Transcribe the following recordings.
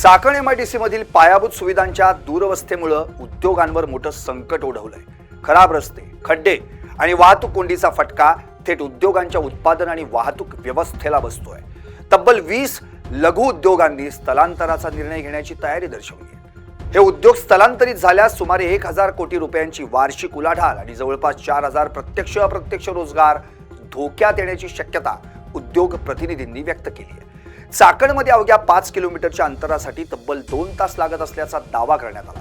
Chakan MIDC मधील पायाभूत सुविधांच्या दूरवस्थेमुळे उद्योगांवर मोठं संकट ओढवलंय। खराब रस्ते, खड्डे आणि वाहतूक कोंडीचा फटका थेट उद्योगांच्या उत्पादन आणि वाहतूक व्यवस्थेला बसतोय। तब्बल 20 लघु उद्योगांनी स्थलांतराचा निर्णय घेण्याची तयारी दर्शवली आहे। हे उद्योग स्थलांतरित झाल्यास सुमारे 1000 कोटी रुपयांची वार्षिक उलाढाल आणि जवळपास 4000 प्रत्यक्ष अप्रत्यक्ष रोजगार धोक्यात येण्याची शक्यता उद्योग प्रतिनिधींनी व्यक्त केली आहे। चाकणमध्ये अवघ्या 5 किलोमीटरच्या अंतरासाठी तब्बल 2 तास लागत असल्याचा दावा करण्यात आला।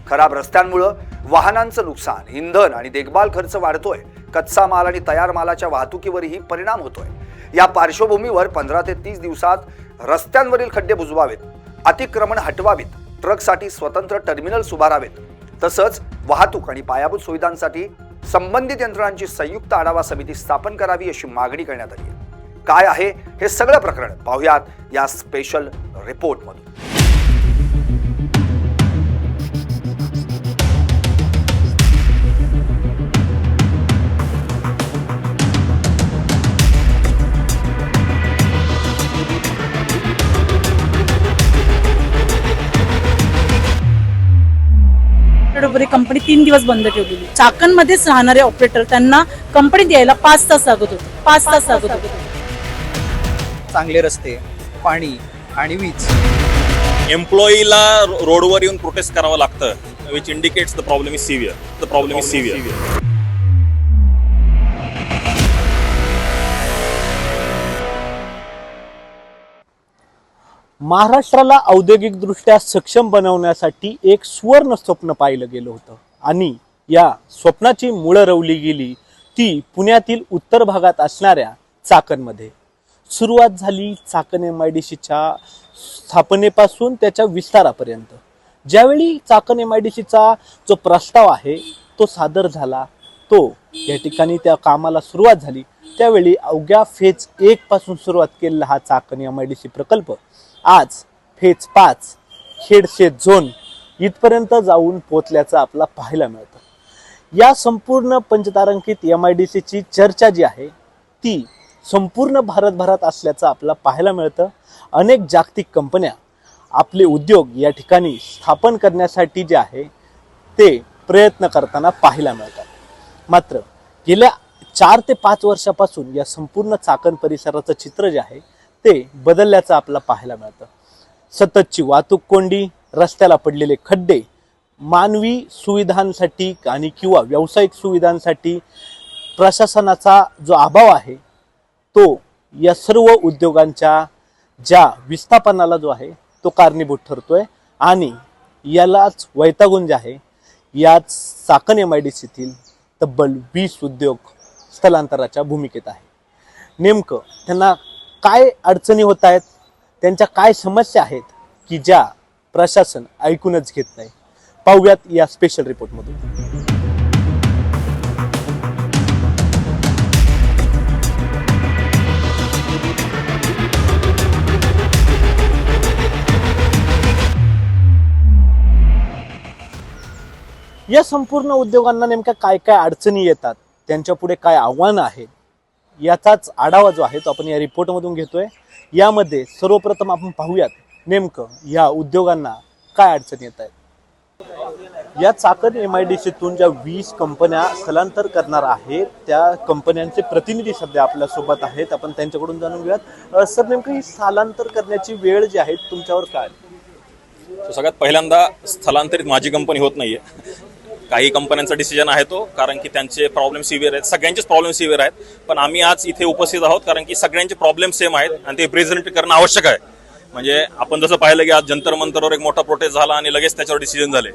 खराब रस्त्यांमुळे वाहनांचं नुकसान, इंधन आणि देखभाल खर्च वाढतोय। कच्चा माल आणि तयार मालाच्या वाहतुकीवरही परिणाम होतोय। या पार्श्वभूमीवर 15 ते 30 दिवसात रस्त्यांवरील खड्डे बुजवावेत, अतिक्रमण हटवावीत, ट्रकसाठी स्वतंत्र टर्मिनल्स उभारावेत, तसंच वाहतूक आणि पायाभूत सुविधांसाठी संबंधित यंत्रणांची संयुक्त आढावा समिती स्थापन करावी अशी मागणी करण्यात आली आहे। काय आहे हे सगळं प्रकरण पाहूयात या स्पेशल रिपोर्टमधून। कंपनी 3 दिवस बंद ठेवलेली। चाकणमध्येच राहणारे ऑपरेटर त्यांना कंपनीत यायला 5 तास लागत होते। 5 तास लागत होते। चांगले रस्ते, पाणी आणि वीज। एम्प्लॉईला रोडवर येऊन प्रोटेस्ट करावं लागतं, which indicates the problem is severe. महाराष्ट्राला औद्योगिकदृष्ट्या सक्षम बनवण्यासाठी एक सुवर्ण स्वप्न पाहिलं गेलं होतं आणि या स्वप्नाची मुळं रवली गेली ती पुण्यातील उत्तर भागात असणाऱ्या चाकणमध्ये। सुरुवात झाली चाकण एमआयडीसीच्या स्थापनेपासून त्याच्या विस्तारापर्यंत। ज्यावेळी चाकण एमआयडीसीचा जो प्रस्ताव आहे तो सादर झाला, तो या ठिकाणी त्या कामाला सुरुवात झाली, त्यावेळी अवघ्या फेज 1 पासून सुरुवात केलेला हा चाकण एमआयडीसी प्रकल्प आज फेज 5 खेडशेत झोन इथपर्यंत जाऊन पोहोचल्याचं आपल्याला पाहायला मिळतं। या संपूर्ण पंचतारांकित एमआयडीसीची चर्चा जी आहे ती संपूर्ण भारतभरात असल्याचं आपल्याला पाहायला मिळतं। अनेक जागतिक कंपन्या आपले उद्योग या ठिकाणी स्थापन करण्यासाठी जे आहे ते प्रयत्न करताना पाहायला मिळतात। मात्र गेल्या 4 ते 5 वर्षापासून या संपूर्ण चाकण परिसराचं चित्र जे आहे ते बदलल्याचं आपल्याला पाहायला मिळतं। सततची वाहतूक कोंडी, रस्त्याला पडलेले खड्डे, मानवी सुविधांसाठी आणि किंवा व्यावसायिक सुविधांसाठी प्रशासनाचा जो अभाव आहे तो या सर्व उद्योगांच्या ज्या विस्थापनाला जो आहे तो कारणीभूत ठरतोय आणि यालाच वैतागून जे आहे या चाकण एमआयडीसीतील तब्बल 20 उद्योग स्थलांतराच्या भूमिकेत आहे। नेमकं त्यांना काय अडचणी होत आहेत, त्यांच्या काय समस्या आहेत की ज्या प्रशासन ऐकूनच घेत नाही, पाहूयात या स्पेशल रिपोर्टमधून। या संपूर्ण उद्योगांना नेमक्या काय काय अडचणी येतात, त्यांच्या पुढे काय आव्हानं आहेत, याचाच आढावा जो आहे तो आपण या रिपोर्टमधून घेतोय। यामध्ये सर्वप्रथम आपण पाहूयात नेमकं या उद्योगांना काय अडचणी येत आहेत। या चाकण एमआयडीसीतून ज्या 20 कंपन्या स्थलांतर करणार आहेत त्या कंपन्यांचे प्रतिनिधी सध्या आपल्या सोबत आहेत, आपण त्यांच्याकडून जाणून घेऊयात। सर, नेमकं ही स्थलांतर करण्याची वेळ जी आहे तुमच्यावर काय? सगळ्यात पहिल्यांदा स्थलांतरित माझी कंपनी होत नाहीये, काही कंपन्यांचा डिसिजन आहे तो, कारण की त्यांचे प्रॉब्लेम सिव्हिअर आहेत, सगळ्यांचेच प्रॉब्लेम सिव्हिअर आहेत। पण आम्ही आज इथे उपस्थित आहोत कारण की सगळ्यांचे प्रॉब्लेम सेम आहेत आणि ते प्रेझेंट करणं आवश्यक आहे। म्हणजे आपण जसं पाहिलं की आज जंतर मंतरवर एक मोठा प्रोटेस्ट झाला आणि लगेच त्याच्यावर डिसिजन झाले।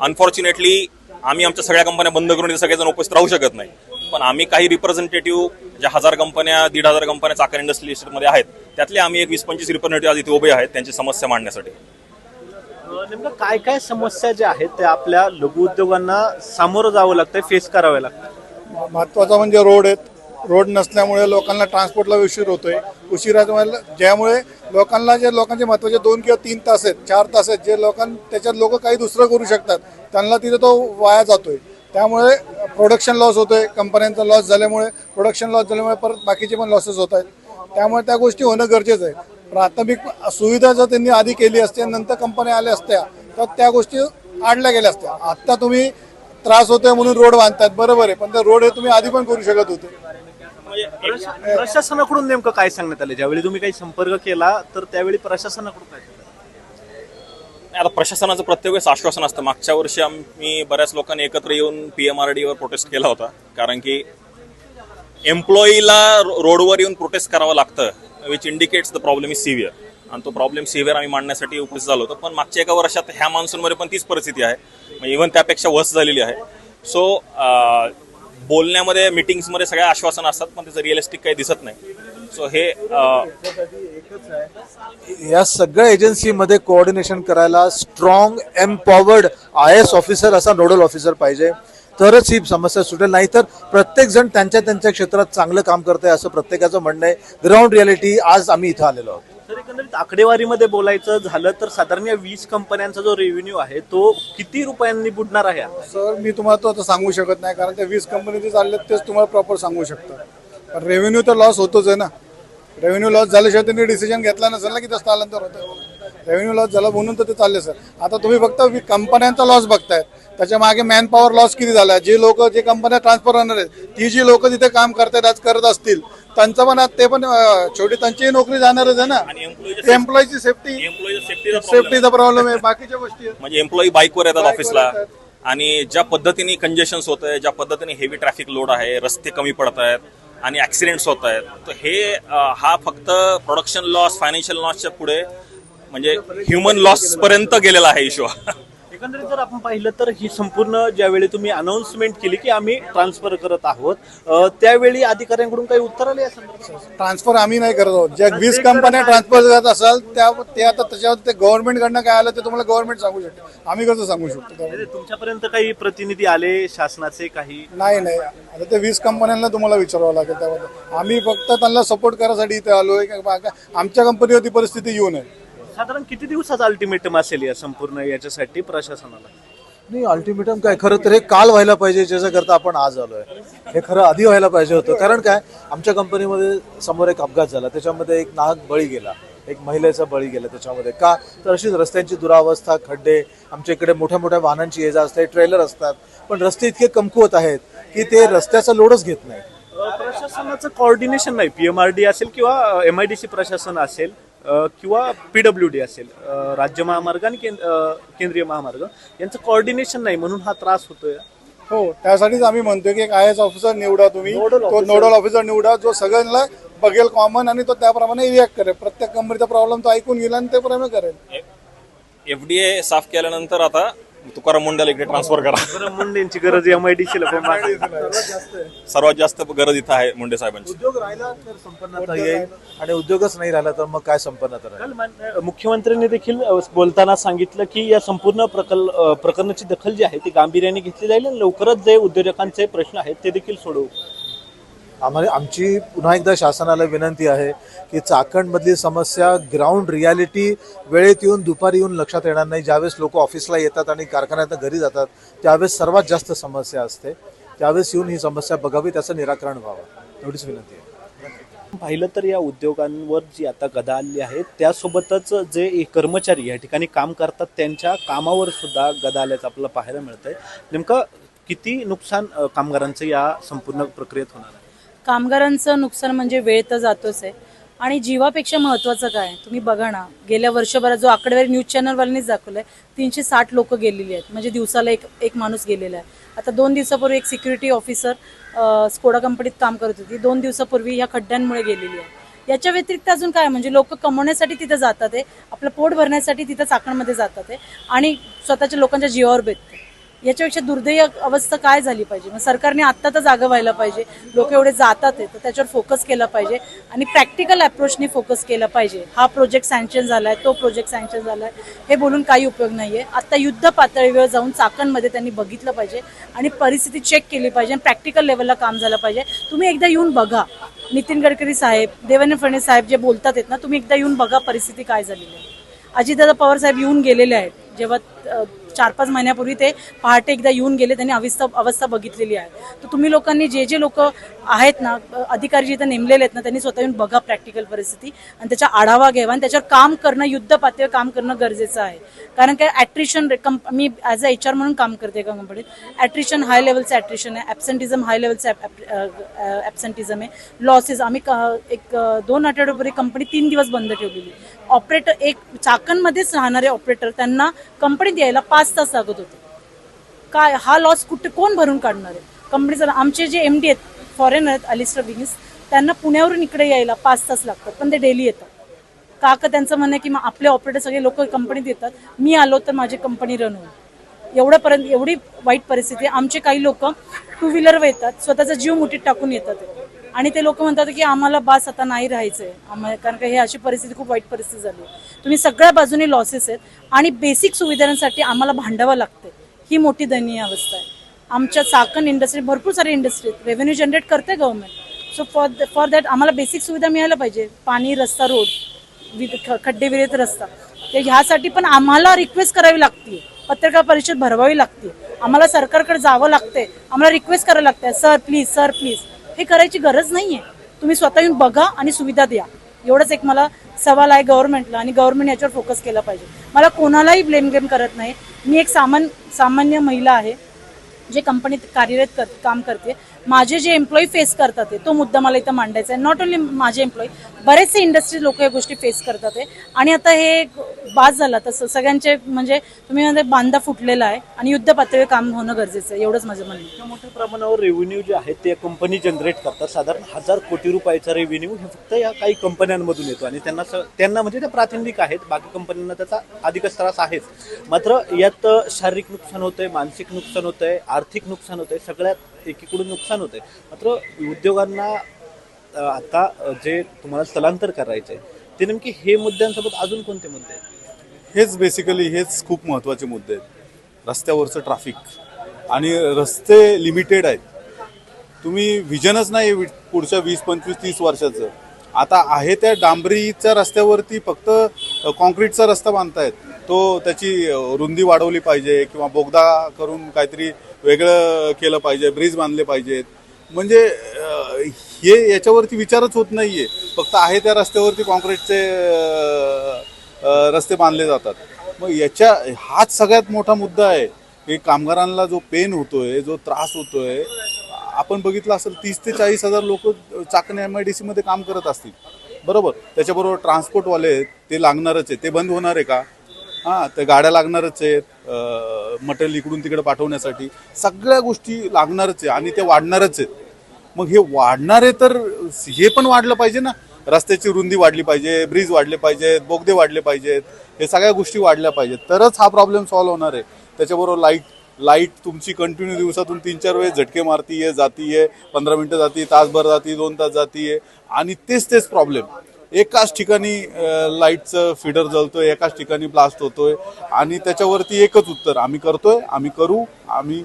अनफॉर्च्युनेटली आम्ही आमच्या सगळ्या कंपन्या बंद करून इथे सगळेजण उपस्थित राहू शकत नाही, पण आम्ही काही रिप्रेझेंटेटिव्ह ज्या 1000 कंपन्या 1500 कंपन्या चाकण इंडस्ट्रियल इस्टेटमध्ये आहेत त्यातले आम्ही एक 20-25 रिप्रेझेंटेटिव्ह आज इथे उभे आहेत त्यांची समस्या मांडण्यासाठी। नेमकं काय काय समस्या ज्या आहेत त्या आपल्या लघु उद्योगांना सामोरं जावं लागतंय, फेस करावे लागतं? महत्त्वाचा म्हणजे रोड आहेत। रोड नसल्यामुळे लोकांना ट्रान्सपोर्टला उशिरामुळे ज्यामुळे लोकांचे महत्त्वाचे 2 किंवा 3 तास आहेत, 4 तास आहेत, जे त्याच्यात लोक काही दुसरं करू शकतात त्यांना तिथे तो वाया जातोय। त्यामुळे प्रोडक्शन लॉस होतोय, कंपन्यांचा लॉस झाल्यामुळे, प्रोडक्शन लॉस झाल्यामुळे परत बाकीचे पण लॉसेस होत आहेत। त्यामुळे त्या गोष्टी होणं गरजेचं आहे। प्राथमिक सुविधा जर त्यांनी आधी केली असते नंतर कंपन्या आल्या असत्या तर त्या गोष्टी आडल्या गेल्या असत्या. आत्ता तुम्ही त्रास होतोय म्हणून रोड बांधतात, बरोबर आहे, पण ते रोड हे तुम्ही आधी पण करू शकत होते. प्रशासनाकडून नेमकं काय सांगण्यात आलं? ज्यावेळी तुम्ही काही संपर्क केला तर त्यावेळी प्रशासनाकडून काय सांगण्यात आलं? आता प्रशासनाचं प्रत्येक वेळेस आश्वासन असतं. मागच्या वर्षी आम्ही बऱ्याच लोकांनी एकत्र येऊन PMRD वर प्रोटेस्ट केला होता, कारण की एम्प्लॉईला रोडवर येऊन प्रोटेस्ट करावं लागतं, which indicates the problem is severe. आणि तो प्रॉब्लेम सिव्हिअर आम्ही मांडण्यासाठी उपस्थित झालो होतो. पण मागच्या एका वर्षात ह्या मान्सूनमध्ये पण तीच परिस्थिती आहे, म्हणजे इव्हन त्यापेक्षा वर्स झालेली आहे. सो बोलण्यामध्ये मिटिंग्समध्ये सगळ्या आश्वासन असतात, पण त्याचं रिअलिस्टिक काही दिसत नाही. सो हे या सगळ्या एजन्सीमध्ये कोऑर्डिनेशन करायला स्ट्रॉंग एम्पॉवर्ड IAS ऑफिसर असा नोडल ऑफिसर पाहिजे, तरच ही समस्या सुटेल. नाहीतर प्रत्येक जण त्यांच्या त्यांच्या क्षेत्रात चांगलं काम करतंय असं प्रत्येकाचं म्हणणं आहे. ग्राउंड रियालिटी आज आम्ही इथं आलेलो आहोत. तर एकंदरीत आकडेवारीमध्ये बोलायचं झालं तर साधारण या 20 कंपन्यांचा जो रेव्हेन्यू आहे तो किती रुपयांनी बुडणार आहे? सर मी तुम्हाला तो आता सांगू शकत नाही, कारण त्या 20 कंपनी जे चालले तेच तुम्हाला प्रॉपर सांगू शकतात. पण रेव्हेन्यू तर लॉस होतोच आहे ना. रेव्हेन्यू लॉस झाल्याशिवाय त्यांनी डिसिजन घेतला नसेल ना की ते स्थलांतर होतं. रेव्हेन्यू लॉस झाला म्हणून तर ते चालले सर. आता तुम्ही फक्त कंपन्यांचा लॉस बघतायत, त्याच्या मागे मॅन पॉवर लॉस किती झाला. जे लोक जे कंपन्या ट्रान्सफर होणार आहेत ती जी लोक तिथे काम करतात आज करत असतील त्यांचं पण ते पण शेवटी त्यांचीही नोकरी जाणारच आहे ना. एम्प्लॉईची सेफ्टीचा प्रॉब्लेम आहे, बाकीच्या गोष्टी आहेत. म्हणजे एम्प्लॉई बाईकवर येतात ऑफिसला, आणि ज्या पद्धतीने कंजेशन्स होत आहे, ज्या पद्धतीने हेवी ट्रॅफिक लोड आहे, रस्ते कमी पडत आहेत आणि ऍक्सिडेंट्स होत आहेत, तर हे हा फक्त प्रोडक्शन लॉस, फायनान्शियल लॉसच्या पुढे म्हणजे ह्युमन लॉस पर्यंत गेलेला आहे इश्यू. एकंदरीत जर आपण पाहिलं तर ही संपूर्ण ज्यावेळी तुम्ही अनाउन्समेंट केली की आम्ही ट्रान्सफर करत आहोत, त्यावेळी अधिकाऱ्यांकडून काही उत्तर आले या संदर्भात? ट्रान्सफर आम्ही नाही करत आहोत. ज्या 20 कंपन्या ट्रान्सफर करत असाल ते आता त्याच्यावर ते गव्हर्नमेंटकडनं काय आलं ते तुम्हाला गव्हर्नमेंट सांगू शकतो, आम्ही कसं सांगू शकतो? तुमच्यापर्यंत काही प्रतिनिधी आले शासनाचे काही? नाही. आता ते 20 कंपन्यांना तुम्हाला विचारावं लागेल त्याबद्दल. आम्ही फक्त त्यांना सपोर्ट करायसाठी इथे आलोय. आमच्या कंपनीवर ती परिस्थिती येऊ नये. साधारण किती दिवसाचा अल्टिमेटम असेल या संपूर्ण याच्यासाठी प्रशासनाला? नाही, अल्टिमेटम काय, खरं तर हे काल व्हायला पाहिजे, ज्याच्याकरता आपण आज आलोय. हे खरं आधी व्हायला पाहिजे होतं. कारण काय, आमच्या कंपनीमध्ये समोर एक अपघात झाला, त्याच्यामध्ये एक नाहक बळी गेला, एक महिलेचा बळी गेला त्याच्यामध्ये. का तर अशीच रस्त्यांची दुरावस्था, खड्डे, आमच्या इकडे मोठ्या मोठ्या वाहनांची ये जा असते, ट्रेलर असतात, पण रस्ते इतके कमकुवत आहेत की ते रस्त्याचा लोडच घेत नाही. प्रशासनाचं कोऑर्डिनेशन नाही, PMRD असेल किंवा MIDC प्रशासन असेल किंवा PWD असेल, राज्य महामार्ग आणि केंद्रीय महामार्ग यांचं कोऑर्डिनेशन नाही, म्हणून हा त्रास होतोय. हो, त्यासाठीच आम्ही म्हणतोय की एक IAS ऑफिसर निवडा तुम्ही, तो नोडल ऑफिसर निवडा जो सगळ्यांना बघेल कॉमन आणि तो त्याप्रमाणे रिॲक्ट करेल. प्रत्येक कंपनीचा प्रॉब्लेम तो ऐकून गेला आणि त्याप्रमाणे करेल. FDA साफ केल्यानंतर आता तुकाराम मुंडेला इकडे ट्रान्सफर करा. तुकाराम मुंडेंची गरज MIDC ला सर्वात जास्त गरज इथं आहे मुंडे साहेबांची. उद्योग राहिला तर संपन्नता येईल आणि उद्योगच नाही राहिला तर मग काय संपन्नता राहील? मुख्यमंत्र्यांनी देखील बोलताना सांगितलं की या संपूर्ण प्रकरणाची दखल जी आहे ती गांभीर्याने घेतली जाईल आणि लवकरच जे उद्योजकांचे प्रश्न आहेत ते देखील सोडवू. आमची पुन्हा एकदा शासनाला विनंती आहे की चाकणमधली समस्या ग्राउंड रियालिटी वेळेत येऊन दुपारी येऊन लक्षात येणार नाही. ज्यावेळेस लोक ऑफिसला येतात आणि कारखान्यातून घरी जातात त्यावेळेस सर्वात जास्त समस्या असते, त्यावेळेस येऊन ही समस्या बघावी, त्याचं निराकरण व्हावं, एवढीच विनंती आहे. पाहिलं तर या उद्योगांवर जी आता गदा आली आहे त्यासोबतच जे कर्मचारी या ठिकाणी काम करतात त्यांच्या कामावर सुद्धा गदा आल्याचं आपल्याला पाहायला मिळतंय. नेमकं किती नुकसान कामगारांचं या संपूर्ण प्रक्रियेत होणार आहे? कामगारांचं नुकसान म्हणजे वेळ तर जातोच आहे आणि जीवापेक्षा महत्त्वाचं काय, तुम्ही बघा ना, गेल्या वर्षभरात जो आकडेवारी न्यूज चॅनलवाल्यांनीच दाखवलाय 360 लोक गेलेली आहेत, म्हणजे दिवसाला एक माणूस गेलेला आहे. आता 2 दिवसापूर्वी एक सिक्युरिटी ऑफिसर स्कोडा कंपनीत काम करत होती, 2 दिवसापूर्वी ह्या खड्ड्यांमुळे गेलेली आहे. याच्या व्यतिरिक्त अजून काय, म्हणजे लोक कमवण्यासाठी तिथं जातात आहे, आपलं पोट भरण्यासाठी तिथं चाकणमध्ये जातात आहे आणि स्वतःच्या लोकांच्या जीवावर बेतते. याच्यापेक्षा दुर्दैवी अवस्था काय झाली पाहिजे? मग सरकारने आत्ता तर जागं व्हायला पाहिजे. लोक एवढे जातात आहे तर त्याच्यावर फोकस केला पाहिजे आणि प्रॅक्टिकल अप्रोचने फोकस केला पाहिजे. हा प्रोजेक्ट सँक्शन झालाय, तो प्रोजेक्ट सँक्शन झालाय हे बोलून काही उपयोग नाहीये. आता युद्ध पातळीवर जाऊन चाकणमध्ये त्यांनी बघितलं पाहिजे आणि परिस्थिती चेक केली पाहिजे आणि प्रॅक्टिकल लेवलला काम झालं पाहिजे. तुम्ही एकदा येऊन बघा, नितीन गडकरी साहेब, देवेंद्र फडणवीस साहेब जे बोलतात आहेत ना, तुम्ही एकदा येऊन बघा परिस्थिती काय झालेली आहे. अजितदादा पवार साहेब येऊन गेलेले आहेत जेव्हा 4-5 महिन्यापूर्वी ते पहाटे एकदा येऊन गेले, त्यांनी अवस्था बघितलेली आहे. तर तुम्ही लोकांनी जे लोक आहेत ना, अधिकारी जिथे नेमलेले आहेत ना, त्यांनी स्वतः येऊन बघा प्रॅक्टिकल परिस्थिती आणि त्याचा आढावा घ्यावा आणि त्याच्यावर काम करणं, युद्ध पातळीवर काम करणं गरजेचं आहे. कारण काय ॲट्रिशन, मी ॲज अ HR म्हणून काम करते एका कंपनीत, ॲट्रिशन हाय लेवलचं ॲट्रिशन आहे, ॲब्सेंटिझम हाय लेवलचं ॲब्सेंटिझम आहे, लॉसेस. आम्ही एक 2 आठवड्यापूर्वी कंपनी 3 दिवस बंद ठेवलेली. ऑपरेटर, एक चाकणमध्येच राहणारे ऑपरेटर, त्यांना कंपनीत यायला 5 तास लागत होते. काय हा लॉस कोण भरून काढणार आहे कंपनीचा? आमचे जे MD आहेत, फॉरेनर आहेत, अलिस्टर विगिन्स, त्यांना पुण्यावरून इकडे यायला 5 तास लागतात, पण ते डेली येतात. का त्यांचं म्हणणं आहे की आपले ऑपरेटर सगळे लोक कंपनीत येतात, मी आलो तर माझी कंपनी रन होईल. एवढी वाईट परिस्थिती आहे. आमचे काही लोक 2 व्हीलरवर येतात, स्वतःचा जीव मुठीत टाकून येतात आणि ते लोक म्हणतात की आम्हाला बास आता नाही राहायचंय आम्हाला, कारण का हे अशी परिस्थिती, खूप वाईट परिस्थिती झाली. तुम्ही सगळ्या बाजूने लॉसेस आहेत आणि बेसिक सुविधांसाठी आम्हाला भांडावं लागतंय. ही मोठी दयनीय अवस्था आहे. आमच्या चाकण इंडस्ट्री, भरपूर सारी इंडस्ट्री, रेव्हेन्यू जनरेट करते गव्हर्नमेंट. सो फॉर दॅट आम्हाला बेसिक सुविधा मिळायला पाहिजे. पाणी, रस्ता, रोड, खड्डे विरहित रस्ता. ते ह्यासाठी पण आम्हाला रिक्वेस्ट करावी लागते, पत्रकार परिषद भरवावी लागते, आम्हाला सरकारकडे जावं लागतंय, आम्हाला रिक्वेस्ट करावं लागतंय, सर प्लीज. हे करायची गरज नाहीये. तुम्ही स्वतः येऊन बघा आणि सुविधा द्या. एवढंच एक मला सवाल आहे गव्हर्नमेंटला, आणि गव्हर्नमेंट याच्यावर फोकस केला पाहिजे. मला कोणालाही ब्लेम गेम करत नाही. मी एक सामान्य महिला आहे जे कंपनीत कार्यरत काम करते. माझे जे एम्प्लॉई फेस करतात तो मुद्दा मला इथं मांडायचा आहे. नॉट ओन्ली माझे एम्प्लॉई, बरेचसे इंडस्ट्री लोक या गोष्टी फेस करतात. आणि आता हे बास झाला तसं सगळ्यांचे, म्हणजे तुम्ही म्हणता बांधा फुटलेला आहे आणि युद्ध पातळीवर काम होणं गरजेचं आहे. एवढंच माझं म्हणणं आहे. इतक्या मोठ्या प्रमाणावर रेव्हेन्यू जे आहे ते कंपनी जनरेट करतात. साधारण 1000 कोटी रुपयाचा रेव्हेन्यू हे फक्त या काही कंपन्यांमधून येतो आणि त्यांना म्हणजे ते प्रातिनिधिक आहेत. बाकी कंपन्यांना त्याचा अधिकच त्रास आहेच. मात्र यात शारीरिक नुकसान होतंय, मानसिक नुकसान होतंय, आर्थिक नुकसान होतंय, सगळ्यात एकीकडून नुकसान होतंय. मात्र उद्योगांना आता जे तुम्हाला स्थलांतर करायचं आहे ते नेमकी हे मुद्द्यांसोबत अजून कोणते मुद्दे आहेत? हेच बेसिकली हेच खूप महत्त्वाचे मुद्दे आहेत. रस्त्यावरचं ट्रॅफिक आणि रस्ते लिमिटेड आहेत. तुम्ही विजनच नाही पुढच्या 20, 25, 30 वर्षाचं. आता आहे त्या डांबरीच्या रस्त्यावरती फक्त कॉन्क्रीटचा रस्ता बांधतायत. तो त्याची रुंदी वाढवली पाहिजे किंवा बोगदा करून काहीतरी वेगळं केलं पाहिजे, ब्रिज बांधले पाहिजेत. म्हणजे हे याच्यावरती विचारच होत नाहीये. फक्त आहे त्या रस्त्यावरती कॉन्क्रीटचे रस्ते बांधले जातात. मग हाच सगळ्यात मोठा मुद्दा आहे की कामगारांना जो पेन होतोय, जो त्रास होतोय. आपण बघितलं असेल 30 ते 40 हजार लोक चाकण MIDC मध्ये काम करत असतील, बरोबर. त्याच्याबरोबर ट्रान्सपोर्टवाले ते लागणारच आहे. ते बंद होणार आहे का? हां, ते गाड्या लागणारच आहेत, मटेरियल इकडून तिकडे पाठवण्यासाठी सगळ्या गोष्टी लागणारच आहे आणि ते वाढणारच आहेत. मग हे वाढणारे तर हे पण वाढलं पाहिजे ना. रस्त्याची रुंदी वाढली पाहिजे, ब्रिज वाढले पाहिजेत, बोगदे वाढले पाहिजेत, हे सगळ्या गोष्टी वाढल्या पाहिजेत, तरच हा प्रॉब्लेम सॉल्व्ह होणार आहे. त्याच्याबरोबर लाईट तुमची कंटिन्यू दिवसातून 3-4 वेळेस झटके मारतीये, जातीये, 15 मिनिटं जाती, तासभर जाती, 2 तास जातीये आणि तेच प्रॉब्लेम. एकाच ठिकाणी लाईटचं फीडर जळतोय, एकाच ठिकाणी ब्लास्ट होतोय आणि त्याच्यावरती एकच उत्तर, आम्ही करतोय, आम्ही करू, आम्ही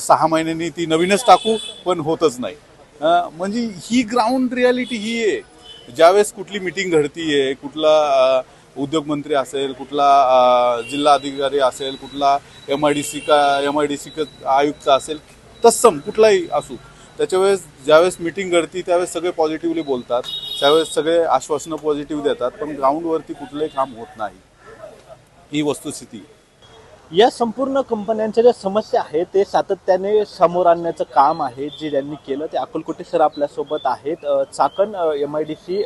6 महिन्यांनी ती नवीनच टाकू, पण होतच नाही. म्हणजे ही ग्राउंड रियालिटी ही आहे. ज्यावेळेस कुठली मीटिंग घडतीये, कुठला उद्योगमंत्री असेल, कुठला जिल्हा अधिकारी असेल, कुठला MIDC आयुक्त असेल, तत्सम कुठलाही असू, त्याच्या वेळेस ज्यावेळेस मीटिंग घडती त्यावेळेस सगळे पॉझिटिव्हली बोलतात, त्यावेळेस सगळे आश्वासनं पॉझिटिव्ह देतात, पण ग्राउंडवरती कुठलंही काम होत नाही. ही वस्तुस्थिती. या संपूर्ण कंपन्यांच्या ज्या समस्या आहेत ते सातत्याने समोर आणण्याचं काम आहे जे त्यांनी केलं. ते अकोलकोटे सर आपल्यासोबत आहेत. चाकण MIDC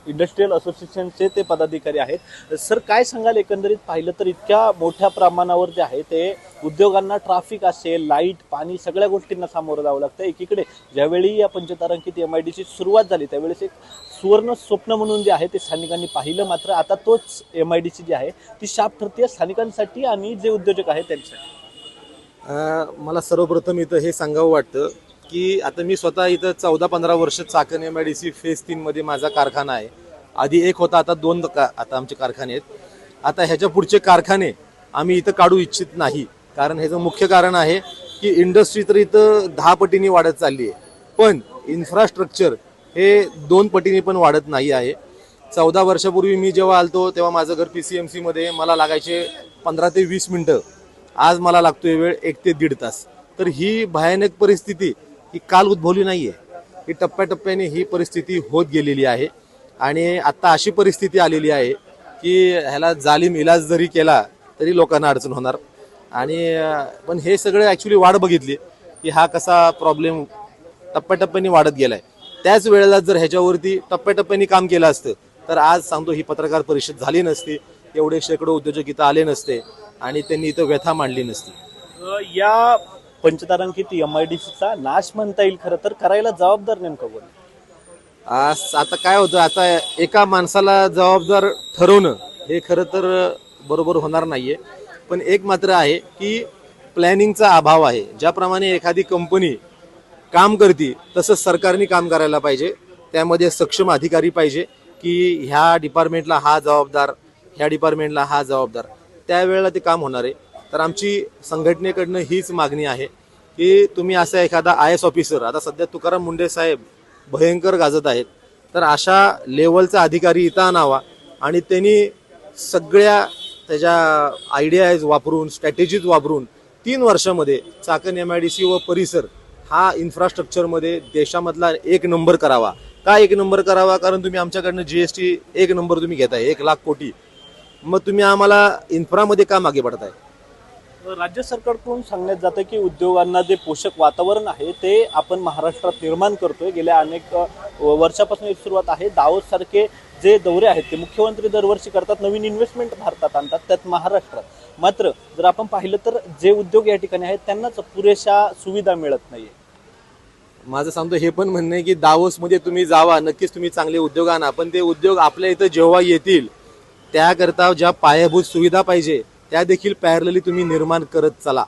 इंडस्ट्रियल असोसिएशनचे ते पदाधिकारी आहेत. सर, काय सांगाल, एकंदरीत पाहिलं तर इतक्या मोठ्या प्रमाणावर जे आहे ते उद्योगांना ट्रॅफिक असेल, लाईट, पाणी, सगळ्या गोष्टींना सामोरं जावं लागतं. एकीकडे ज्यावेळी या पंचतारांकित MIDC सुरुवात झाली त्यावेळेस एक सुवर्ण स्वप्न म्हणून जे आहे ते स्थानिकांनी पाहिलं. मात्र आता तोच MIDC जी आहे ती शाप ठरते स्थानिकांसाठी आणि जे उद्योजक आहेत त्यांच्यासाठी. मला सर्वप्रथम इथं हे सांगावं वाटतं की आता मी स्वतः इथं 14-15 वर्ष चाकण MIDC फेज 3 मध्ये माझा कारखाना आहे. आधी एक होता, आता 2 आता आमचे कारखाने आहेत. आता ह्याच्या पुढचे कारखाने आम्ही इथं काढू इच्छित नाही. कारण ह्याचं मुख्य कारण आहे की इंडस्ट्री तर इथं 10 पटीने वाढत चालली आहे, पण इन्फ्रास्ट्रक्चर हे 2 पटीने पण वाढत नाही आहे. 14 वर्षापूर्वी मी जेव्हा आलतो तेव्हा माझं घर PCMC मध्ये, मला लागायचे 15 ते 20 मिनिटं, आज मला लागतोय वेळ 1 ते 1.5 तास. तर ही भयानक परिस्थिती ही काल उद्भवली नाही आहे, ही टप्प्याटप्प्याने ही परिस्थिती होत गेलेली आहे. आणि आता अशी परिस्थिती आलेली आहे की ह्याला जालीम इलाज जरी केला तरी लोकांना अडचण होणार. आणि पण हे सगळे ॲक्च्युली वाढ बघितली की हा कसा प्रॉब्लेम टप्प्याटप्प्याने वाढत गेलाय. त्याच वेळेला जर ह्याच्यावरती टप्प्याटप्प्याने काम केलं असतं तर आज सांगतो ही पत्रकार परिषद झाली नसती, एवढे शेकडो उद्योजक इथं आले नसते आणि त्यांनी इथं व्यथा मांडली नसती. या पंचतारांकित MIDCचा नाश म्हणता येईल खरं तर, करायला जबाबदार नेमकं कोण? आता काय होतं, आता एका माणसाला जबाबदार ठरवणं हे खरं तर बरोबर होणार नाहीये. पण एक मात्र आहे की प्लॅनिंगचा अभाव आहे. ज्याप्रमाणे एखादी कंपनी काम करते तसंच सरकारने काम करायला पाहिजे. त्यामध्ये सक्षम अधिकारी पाहिजे की ह्या डिपार्टमेंटला हा जबाबदार, ह्या डिपार्टमेंटला हा जबाबदार, त्यावेळेला ते काम होणार आहे. तर आमची संघटनेकडनं हीच मागणी आहे की तुम्ही असा एखादा IAS ऑफिसर, आता सध्या तुकाराम मुंडे साहेब भयंकर गाजत आहेत, तर अशा लेवलचा अधिकारी इथं आणावा आणि त्यांनी सगळ्या त्याच्या आयडियाज वापरून, स्ट्रॅटेजीज वापरून 3 वर्षामध्ये चाकण MIDC व परिसर हा इन्फ्रास्ट्रक्चरमध्ये देशामधला 1 नंबर करावा. का 1 नंबर करावा? कारण तुम्ही आमच्याकडनं GST 1 नंबर तुम्ही घेताय, 1 लाख कोटी, मग तुम्ही आम्हाला इन्फ्रामध्ये का मागे पडताय? राज्य सरकारकडून सांगण्यात जातं की उद्योगांना जे पोषक वातावरण आहे ते आपण महाराष्ट्रात निर्माण करतोय. गेल्या अनेक वर्षापासून एक सुरुवात आहे. दावोस सारखे जे दौरे आहेत ते मुख्यमंत्री दरवर्षी करतात, नवीन इन्व्हेस्टमेंट भारतात आणतात, त्यात महाराष्ट्रात. मात्र जर आपण पाहिलं तर जे उद्योग या ठिकाणी आहेत त्यांनाच पुरेशा सुविधा मिळत नाहीये. माझं सांगतो हे पण म्हणणं आहे की दावोसमध्ये तुम्ही जावा, नक्कीच तुम्ही चांगले उद्योग आणा, पण ते उद्योग आपल्या इथं जेव्हा येतील त्याकरता ज्या पायाभूत सुविधा पाहिजे त्या देखील पॅरलली तुम्ही निर्माण करत चला.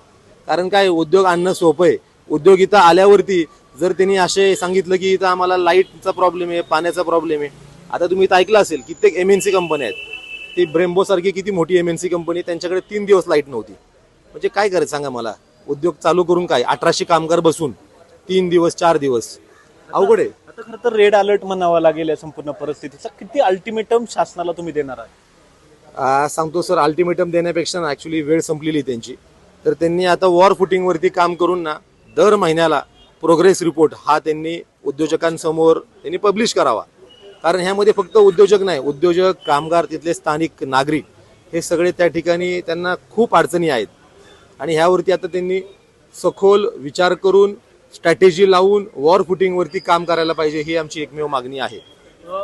कारण काय, उद्योग आणणं सोपं आहे. उद्योग इथं आल्यावरती जर त्यांनी असे सांगितलं की इथं आम्हाला लाईटचा प्रॉब्लेम आहे, पाण्याचा प्रॉब्लेम आहे. आता तुम्ही इथं ऐकलं असेल कित्येक MNC कंपन्या आहेत, ती ब्रेम्बो सारखी किती मोठी MNC कंपनी, त्यांच्याकडे 3 दिवस लाईट नव्हती. म्हणजे काय करायचं सांगा मला, उद्योग चालू करून काय, 1800 कामगार बसून 3 दिवस 4 दिवस अवघड आहे. आता खरं तर रेड अलर्ट म्हणावा लागेल या संपूर्ण परिस्थितीचा. किती अल्टिमेटम शासनाला तुम्ही देणार आहे? सांगतो सर, अल्टिमेटम देण्यापेक्षा ना ॲक्च्युली वेळ संपलेली त्यांची. तर त्यांनी आता वॉर फुटिंगवरती काम करून ना दर महिन्याला प्रोग्रेस रिपोर्ट हा त्यांनी उद्योजकांसमोर त्यांनी पब्लिश करावा. कारण ह्यामध्ये फक्त उद्योजक नाही, उद्योजक, कामगार, तिथले स्थानिक नागरिक हे सगळे त्या ठिकाणी त्यांना खूप अडचणी आहेत. आणि ह्यावरती आता त्यांनी सखोल विचार करून स्ट्रॅटेजी लावून वॉर फुटिंगवरती काम करायला पाहिजे, ही आमची एकमेव मागणी आहे.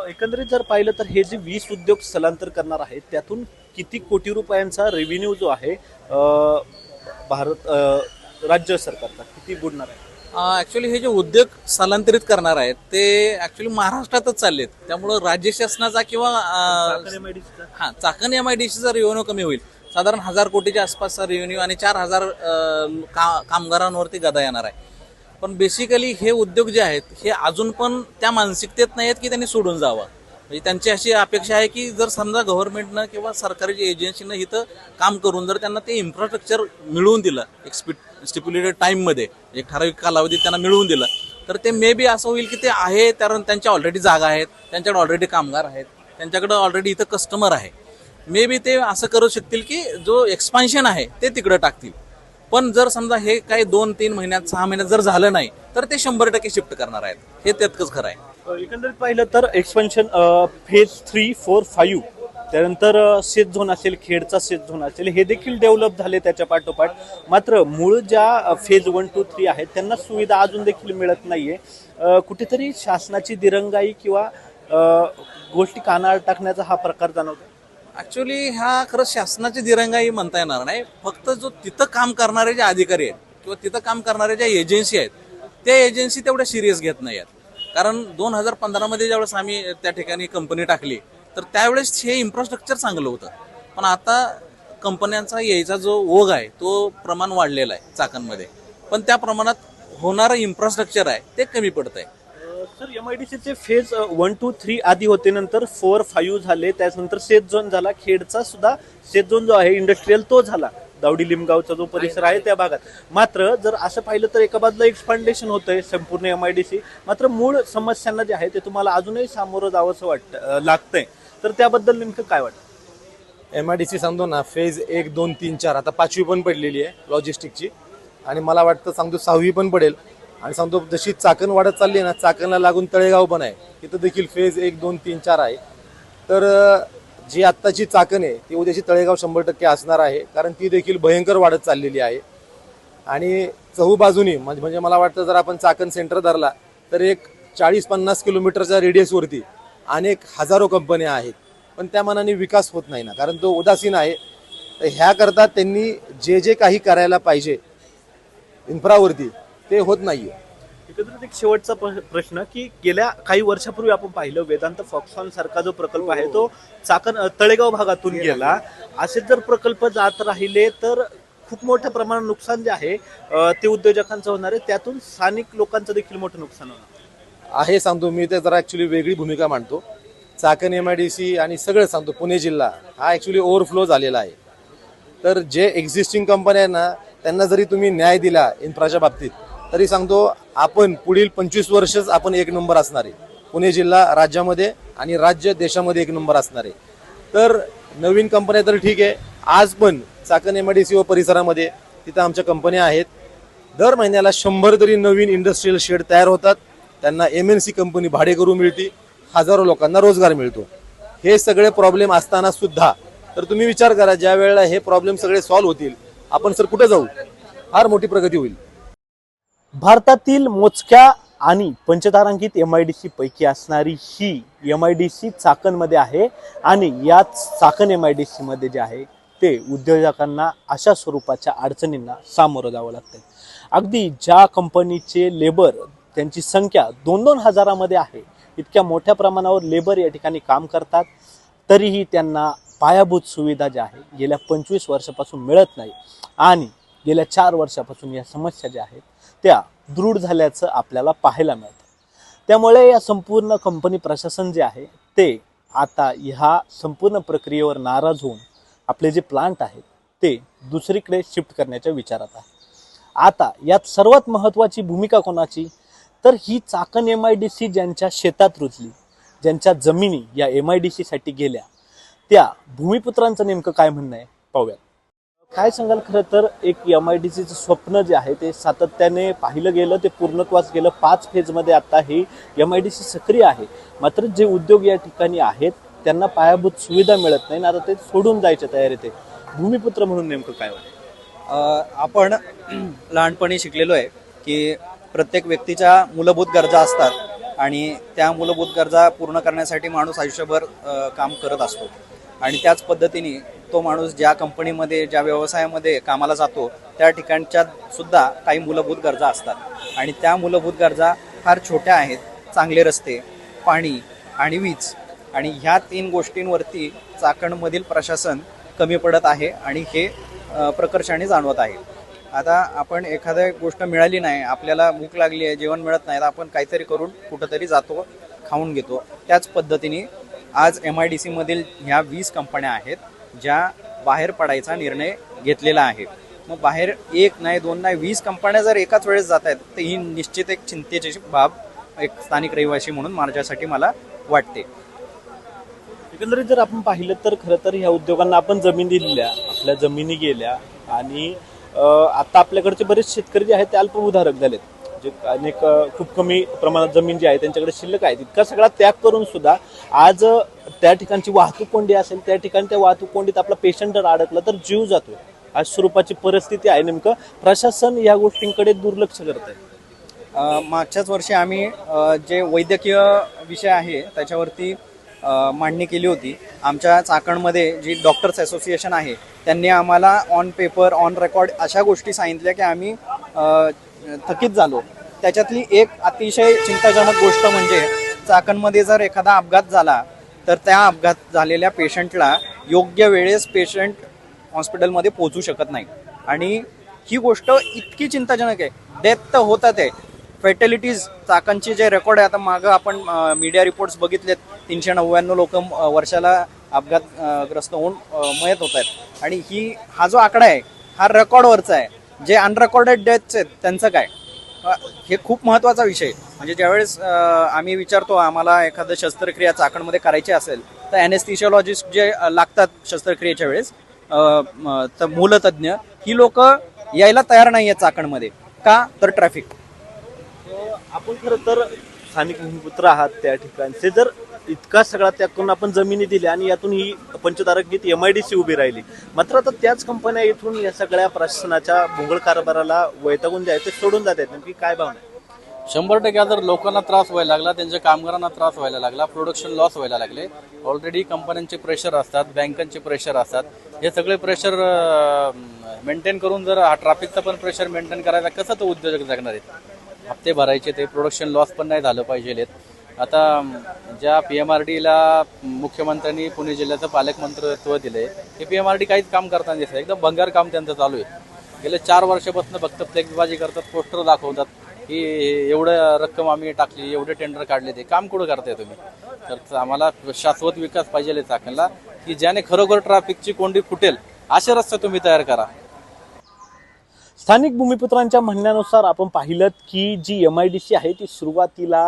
एकंदरीत जर पाहिलं तर हे जे 20 उद्योग स्थलांतर करणार आहेत त्यातून किती कोटी रुपयांचा रेव्हेन्यू जो आहे भारत राज्य सरकारचा किती बुडणार आहे? ॲक्च्युली हे जे उद्योग स्थलांतरित करणार आहेत ते ॲक्च्युली महाराष्ट्रातच चाललेत. त्यामुळं राज्य शासनाचा किंवा चाकण MIDCचा रेव्हेन्यू कमी होईल. साधारण 1000 कोटीच्या आसपासचा रेव्हेन्यू आणि 4000 कामगारांवरती गदा येणार आहे. पण बेसिकली हे उद्योग जे आहेत हे अजून पण त्या मानसिकतेत नाही आहेत की त्यांनी सोडून जावं. म्हणजे त्यांची अशी अपेक्षा आहे की जर समजा गव्हर्नमेंटनं किंवा सरकारी एजन्सीनं इथं काम करून जर त्यांना ते इन्फ्रास्ट्रक्चर मिळवून दिलं एक स्टिप्युलेटेड टाईममध्ये, एक ठराविक कालावधीत त्यांना मिळवून दिलं, तर ते मे बी असं होईल की ते आहे कारण त्यांच्या ऑलरेडी जागा आहेत, त्यांच्याकडे ऑलरेडी कामगार आहेत, त्यांच्याकडे ऑलरेडी इथं कस्टमर आहे. मे बी ते असं करू शकतील की जो एक्सपान्शन आहे ते तिकडं टाकतील. पण जर समजा हे काही 2-3 महिन्यात 6 महिन्यात जर झालं नाही तर ते 100% शिफ्ट करणार आहेत. हे तितकंच खरं आहे. एकंदरीत पाहिलं तर एक्सपेन्शन फेज 3, 4, 5 त्यानंतर शेत झोन असेल, खेडचा शेत झोन असेल, हे देखील डेव्हलप झाले त्याच्या पाठोपाठ. मात्र मूळ ज्या फेज 1, 2, 3 आहेत त्यांना सुविधा अजून देखील मिळत नाहीये. कुठेतरी शासनाची दिरंगाई किंवा गोष्टी कानावर टाकण्याचा हा प्रकार जाणवतो. ॲक्च्युली हा खरंच शासनाची दिरंगाई म्हणता येणार नाही. फक्त जो तिथं काम करणारे जे अधिकारी आहेत किंवा तिथं काम करणारे ज्या एजन्सी आहेत त्या एजन्सी तेवढ्या सिरियस घेत नाही आहेत. कारण 2015मध्ये ज्यावेळेस आम्ही त्या ठिकाणी कंपनी टाकली तर त्यावेळेस हे इन्फ्रास्ट्रक्चर चांगलं होतं. पण आता कंपन्यांचा यायचा जो ओघ आहे तो प्रमाण वाढलेला आहे चाकणमध्ये, पण त्या प्रमाणात होणारं इन्फ्रास्ट्रक्चर आहे ते कमी पडत आहे. सर MIDCचे फेज 1, 2, 3 आधी होते, नंतर 4, 5 झाले, त्यानंतर शेत झोन झाला, खेडचा सुद्धा शेत झोन जो आहे इंडस्ट्रियल तो झाला, दावडी लिमगावचा जो परिसर आहे त्या भागात. मात्र जर असं पाहिलं तर एका बाजूला एक्सपांडेशन होतंय संपूर्ण MIDC, मात्र मूळ समस्यांना जे आहे ते तुम्हाला अजूनही सामोरं जावंसं लागतंय. तर त्याबद्दल नेमकं काय वाटतं? MIDC सांगतो ना, फेज 1, 2, 3, 4 आता 5वी पण पडलेली आहे लॉजिस्टिकची, आणि मला वाटतं सांगतो 6वी पण पडेल. आणि सांगतो जशी चाकण वाढत चालली ना, चाकणला लागून तळेगाव पण आहे, तिथं देखील फेज 1, 2, 3, 4 आहे. तर जी आत्ताची चाकण आहे ती उद्याची तळेगाव 100% असणार आहे, कारण ती देखील भयंकर वाढत चाललेली आहे. आणि चहूबाजूनी म्हणजे मला वाटतं जर आपण चाकण सेंटर धरला तर एक 40-50 किलोमीटरच्या रेडियसवरती अनेक हजारो कंपन्या आहेत, पण त्या मानाने विकास होत नाही ना, कारण तो उदासीन आहे. तर ह्याकरता त्यांनी जे जे काही करायला पाहिजे इन्फ्रावरती ते होत नाहीये. एकंदरीत एक शेवटचा प्रश्न की गेल्या काही वर्षापूर्वी आपण पाहिलं वेदांत फॉक्सॉन सारखा जो प्रकल्प आहे तो चाकण तळेगाव भागातून गेला. असे जर प्रकल्प जात राहिले तर खूप मोठ्या प्रमाणात नुकसान जे आहे ते उद्योजकांचं होणार आहे, त्यातून स्थानिक लोकांचं देखील मोठं नुकसान होणार आहे. सांगतो मी ते जरा ॲक्च्युली वेगळी भूमिका मांडतो. चाकण MIDC आणि सगळं सांगतो पुणे जिल्हा हा ॲक्च्युली ओव्हरफ्लो झालेला आहे. तर जे एक्झिस्टिंग कंपन्या आहेत ना, त्यांना जरी तुम्ही न्याय दिला इन्फ्राच्या बाबतीत, तरी सांगतो आपण पुढील 25 वर्षच आपण 1 नंबर असणार आहे. पुणे जिल्हा राज्यामध्ये आणि राज्य देशामध्ये 1 नंबर असणार आहे. तर नवीन कंपन्या तर ठीक आहे, आज पण चाकण MIDC व परिसरामध्ये तिथं आमच्या कंपन्या आहेत. दर महिन्याला 100 तरी नवीन इंडस्ट्रियल शेड तयार होतात. त्यांना MNC कंपनी भाडे करून मिळते, हजारो लोकांना रोजगार मिळतो. हे सगळे प्रॉब्लेम असताना सुद्धा तर तुम्ही विचार करा, ज्या वेळेला हे प्रॉब्लेम सगळे सॉल्व्ह होतील आपण सर कुठे जाऊ, फार मोठी प्रगती होईल. भारतातील मोजक्या आणि पंचतारांकित MIDC पैकी असणारी ही MIDC चाकणमध्ये आहे. आणि या चाकण MIDC मध्ये जे आहे ते उद्योजकांना अशा स्वरूपाच्या अडचणींना सामोरं जावं लागतं. अगदी ज्या कंपनीचे लेबर त्यांची संख्या 2-2 हजारामध्ये आहे, इतक्या मोठ्या प्रमाणावर लेबर या ठिकाणी काम करतात, तरीही त्यांना पायाभूत सुविधा ज्या आहे गेल्या 25 वर्षापासून मिळत नाही. आणि गेल्या 4 वर्षापासून या समस्या ज्या आहेत त्या दृढ झाल्याचं आपल्याला पाहायला मिळतं. त्यामुळे या संपूर्ण कंपनी प्रशासन जे आहे ते आता ह्या संपूर्ण प्रक्रियेवर नाराज होऊन आपले जे प्लांट आहेत ते दुसरीकडे शिफ्ट करण्याच्या विचारात आहे. आता यात सर्वात महत्त्वाची भूमिका कोणाची, तर ही चाकण MIDC ज्यांच्या शेतात रुजली, ज्यांच्या जमिनी या MIDC साठी गेल्या, त्या भूमिपुत्रांचं नेमकं काय म्हणणं आहे पाहूयात. काय सांगाल? खरं तर एक MIDCचं स्वप्न जे आहे ते सातत्याने पाहिलं गेलं, ते पूर्णत्वास गेलं. 5 फेजमध्ये आता ही MIDC सक्रिय आहे, मात्र जे उद्योग या ठिकाणी आहेत त्यांना पायाभूत सुविधा मिळत नाही. आता ते सोडून जायच्या तयारीत आहे. भूमिपुत्र म्हणून नेमकं काय वाटतं? आपण लहानपणी शिकलेलो आहे की प्रत्येक व्यक्तीच्या मूलभूत गरजा असतात आणि त्या मूलभूत गरजा पूर्ण करण्यासाठी माणूस आयुष्यभर काम करत असतो. आणि त्याच पद्धतीने तो माणूस ज्या कंपनीमध्ये ज्या व्यवसायामध्ये कामाला जातो त्या ठिकाणच्या सुद्धा काही मूलभूत गरजा असतात. आणि त्या मूलभूत गरजा फार छोट्या आहेत. चांगले रस्ते, पाणी आणि वीज. आणि ह्या 3 गोष्टींवरती चाकणमधील प्रशासन कमी पडत आहे आणि हे प्रकर्षाने जाणवत आहे. आता आपण एखाद्या गोष्ट मिळाली नाही, आपल्याला भूक लागली आहे, जेवण मिळत नाही, तर आपण काहीतरी करून कुठंतरी जातो, खाऊन घेतो. त्याच पद्धतीने आज MIDC मधील ह्या 20 कंपन्या आहेत ज्या बाहेर पडायचा निर्णय घेतलेला आहे. मग बाहेर 1 नाही 2 नाही 20 कंपन्या जर एकाच वेळेस जात आहेत तर ही निश्चित एक चिंतेची बाब एक स्थानिक रहिवासी म्हणून माझ्यासाठी मला वाटते. एकंदरीत जर आपण पाहिलं तर खरं तर ह्या उद्योगांना आपण जमीन दिलेल्या, आपल्या जमिनी गेल्या आणि आता आपल्याकडचे बरेच शेतकरी जे आहेत ते अल्पभूधारक झालेत. जे अनेक खूप कमी प्रमाणात जमीन जी आहे त्यांच्याकडे शिल्लक आहे, तितका सगळा त्याग करून सुद्धा आज त्या ठिकाणची वाहतूक कोंडी असेल, त्या ठिकाणी त्या वाहतूक कोंडीत आपला पेशंट जर अडकला तर जीव जातोय. अशा स्वरूपाची परिस्थिती आहे. नेमकं प्रशासन या गोष्टींकडे दुर्लक्ष करत आहे. मागच्याच वर्षी आम्ही जे वैद्यकीय विषय आहे त्याच्यावरती मांडणी केली होती. आमच्या चाकणमध्ये जी डॉक्टर्स असोसिएशन आहे त्यांनी आम्हाला ऑन पेपर ऑन रेकॉर्ड अशा गोष्टी सांगितल्या की आम्ही थकीत झालो. त्याच्यातली एक अतिशय चिंताजनक गोष्ट म्हणजे चाकणमध्ये जर एखादा अपघात झाला तर त्या अपघात झालेल्या पेशंटला योग्य वेळेस पेशंट हॉस्पिटलमध्ये पोहोचू शकत नाही. आणि ही गोष्ट इतकी चिंताजनक आहे. डेथ तर होतात आहे, फॅटॅलिटीज चाकणचे जे रेकॉर्ड आहे, आता मागं आपण मीडिया रिपोर्ट्स बघितलेत, 399 लोक वर्षाला अपघातग्रस्त होऊन मयत होत आहेत. आणि हा जो आकडा आहे हा रेकॉर्डवरचा आहे. जे अनरेकॉर्डेड डेथ्स आहेत त्यांचं काय, हे खूप महत्त्वाचा विषय. म्हणजे ज्यावेळेस आम्ही विचारतो आम्हाला एखादं शस्त्रक्रिया चाकणमध्ये करायची असेल तर ॲनेस्थेशिओलॉजिस्ट जे लागतात शस्त्रक्रियेच्या वेळेस तर मूलतज्ञ ही लोक यायला तयार नाही आहेत चाकणमध्ये. का तर ट्रॅफिक. आपण खरं तर स्थानिक भूमिपुत्र आहात त्या ठिकाणचे. जर इतका सगळा त्याकडून आपण जमिनी दिल्या आणि यातून ही पंचतारांकित MIDC उभी राहिली, मात्र आता त्याच कंपन्या इथून या सगळ्या प्रशासनाच्या भोंगळ कारभाराला वैतागून जे आहे ते सोडून जात आहेत. नेमकी काय भावना आहे? 100% जर लोकांना त्रास व्हायला लागला, त्यांच्या कामगारांना त्रास व्हायला लागला, प्रोडक्शन लॉस व्हायला लागले. ऑलरेडी कंपन्यांचे प्रेशर असतात, बँकांचे प्रेशर असतात. हे सगळे प्रेशर मेंटेन करून जर हा ट्रॅफिकचा पण प्रेशर मेंटेन करायला कसं तो उद्योजक जगणार आहेत? हप्ते भरायचे, ते प्रोडक्शन लॉस पण नाही झालं पाहिजे. आता ज्या PMRDला मुख्यमंत्र्यांनी पुणे जिल्ह्याचं पालकमंत्रित्व दिलंय, हे PMRD काहीच काम करताना दिसत. एकदम भंगार काम त्यांचं चालू आहे. गेले 4 वर्षापासून फक्त फ्लेक्सबाजी करतात, पोस्टर दाखवतात की एवढं रक्कम आम्ही टाकली, एवढे टेंडर काढले. ते काम कुठं करताय तुम्ही? तर आम्हाला शाश्वत विकास पाहिजे चाकणला, की ज्याने खरोखर ट्रॅफिकची कोंडी फुटेल असे रस्ते तुम्ही तयार करा. स्थानिक भूमिपुत्रांच्या म्हणण्यानुसार आपण पाहिलं की जी MIDC आहे ती सुरुवातीला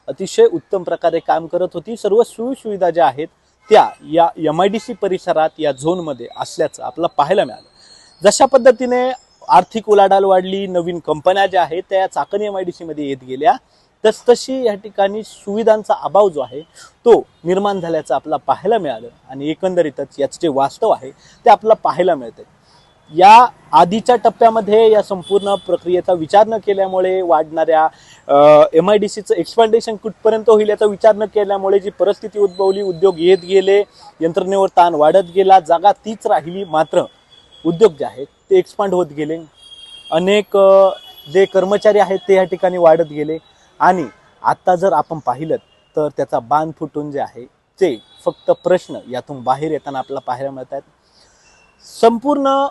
अतिशय उत्तम प्रकारे काम करत होती. सर्व सुविधा ज्या आहेत त्या या MIDC परिसरात या झोनमध्ये असल्याचं आपल्याला पाहायला मिळालं. जशा पद्धतीने आर्थिक उलाढाल वाढली, नवीन कंपन्या ज्या आहेत त्या चाकण MIDC मध्ये येत गेल्या, तसतशी या ठिकाणी सुविधांचा अभाव जो आहे तो निर्माण झाल्याचं आपल्याला पाहायला मिळालं. आणि एकंदरीतच याचं जे वास्तव आहे ते आपल्याला पाहायला मिळतं. या आधीच्या टप्प्यामध्ये या संपूर्ण प्रक्रियेचा विचार न केल्यामुळे वाढणाऱ्या MIDCचं एक्सपांडेशन कुठपर्यंत होईल याचा विचार न केल्यामुळे जी परिस्थिती उद्भवली, उद्योग येत गेले, यंत्रणेवर ताण वाढत गेला, जागा तीच राहिली, मात्र उद्योग जे आहेत ते एक्सपांड होत गेले. अनेक जे कर्मचारी आहेत ते या ठिकाणी वाढत गेले. आणि आता जर आपण पाहिलं तर त्याचा बांध फुटून जे आहे ते फक्त प्रश्न यातून बाहेर येताना आपल्याला पाहायला मिळत आहेत. संपूर्ण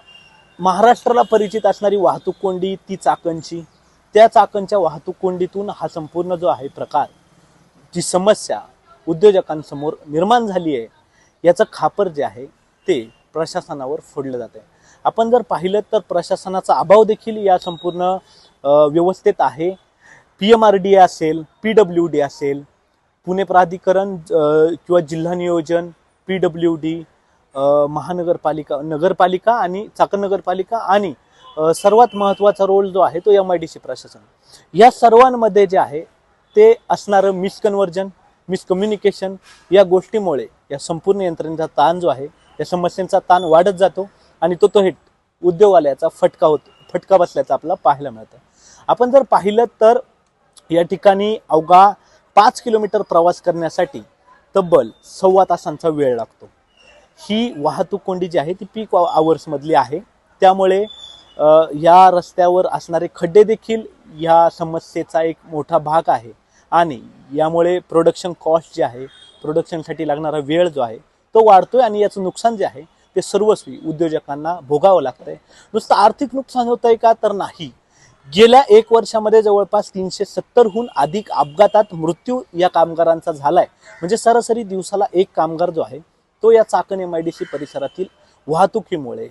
महाराष्ट्राला परिचित असणारी वाहतूक कोंडी ती चाकणची, त्या चाकणच्या वाहतूक कोंडीतून हा संपूर्ण जो आहे प्रकार, जी समस्या उद्योजकांसमोर निर्माण झाली आहे, याचं खापर जे आहे ते प्रशासनावर फोडलं जात आहे. आपण जर पाहिलं तर प्रशासनाचा अभाव देखील या संपूर्ण व्यवस्थेत आहे. PMRD असेल, PWD असेल, पुणे प्राधिकरण किंवा जिल्हा नियोजन, PWD, महानगरपालिका, नगरपालिका आणि चाकण नगरपालिका आणि सर्वात महत्त्वाचा रोल जो आहे तो MIDC प्रशासन. या सर्वांमध्ये जे आहे ते असणारं मिसकन्व्हर्जन, मिसकम्युनिकेशन या गोष्टीमुळे या संपूर्ण यंत्रणेचा ताण जो आहे, या समस्यांचा ताण वाढत जातो आणि तो थेट उद्योगालयाचा फटका बसल्याचं आपल्याला पाहायला मिळतं. आपण जर पाहिलं तर या ठिकाणी अवघा 5 किलोमीटर प्रवास करण्यासाठी तब्बल 1.25 तासांचा वेळ लागतो. ही वाहतूक कोंडी जी आहे ती पीक आवर्समधली आहे. त्यामुळे या रस्त्यावर असणारे खड्डे देखील या समस्येचा एक मोठा भाग आहे. आणि यामुळे प्रोडक्शन कॉस्ट जे आहे, प्रोडक्शनसाठी लागणारा वेळ जो आहे तो वाढतोय आणि याचं नुकसान जे आहे ते सर्वस्वी उद्योजकांना भोगावं लागतंय. नुसतं आर्थिक नुकसान होत आहे का? तर नाही. गेल्या 1 वर्षामध्ये जवळपास 370हून अधिक अपघातात मृत्यू या कामगारांचा झालाय. म्हणजे सरासरी दिवसाला एक कामगार जो आहे तो या चाकण MIDC परिसरातील वाहतुकीमुळे,